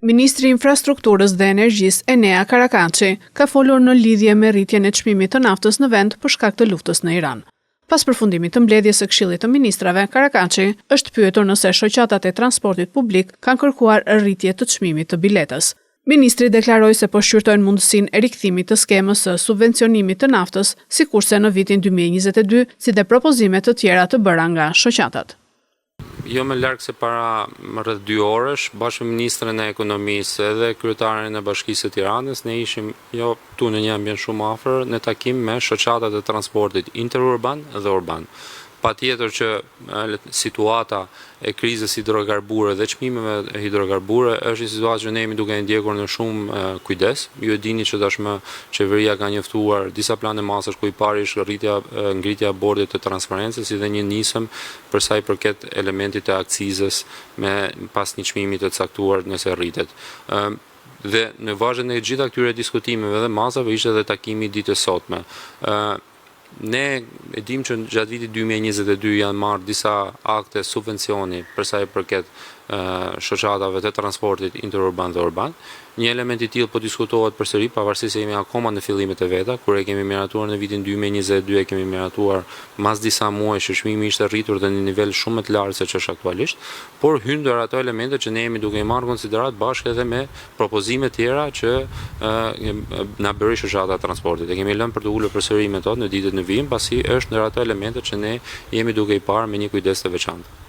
Ministri i Infrastrukturës dhe Energjisë Enea Karakaçi ka folur në lidhje me rritjen e çmimit të naftës në vend për shkak të luftës në Iran. Pas përfundimit të mbledhjes së Këshillit të Ministrave, Karakaçi është pyetur nëse shoqatat e transportit publik kanë kërkuar rritje të çmimit të biletës. Ministri deklaroi se po shqyrtojnë mundësinë e rikthimit të skemës së subvencionimit të naftës, sikurse në vitin 2022, si dhe propozime të tjera të bëra nga shoqatat. Jo më larg se para rreth 2 orësh, bashkë me ministrin e ekonomisë edhe kryetarin e Bashkisë së Tiranës, ne ishim këtu në një ambient shumë afër në takim me shoqatat e transportit interurban dhe urban. Patjetër që situata e krizës hidrokarbure dhe çmimeve e hidrokarbure është një situatë që ne jemi duke e ndjekur në shumë kujdes. Ju e dini që tashmë qeveria ka njoftuar disa plane masash ku i pari është ngritja e bordit të transparencës si dhe një nisëm për sa i përket elementit të akcizës pas një çmimi të caktuar nëse rritet. Dhe në vazhdim të gjitha këtyre diskutimeve dhe masave ishte edhe takimi ditës sotme. Ne e dim që gjatë vitit 2022 janë marrë disa akte subvencioni për sa i përket shoqatave të transportit interurban dhe urban. Një element i tillë po diskutohet përsëri, pavarësisht se jemi akoma në fillimet e veta, kur e kemi miratuar në vitin 2022 e kemi miratuar mas disa muajsh që çmimi ishte rritur dhe në nivel shumë më të lartë se ç'është aktualisht, por hyn ndër ato elemente që ne jemi duke i marrë konsiderat bashkë edhe me propozime tjera që na bëri shoqata e transportit. E kemi lënë për të ulur përsëri me to në ditët në vijim, pasi është ndër ato elemente që ne jemi duke i parë me një kujdes të veçantë.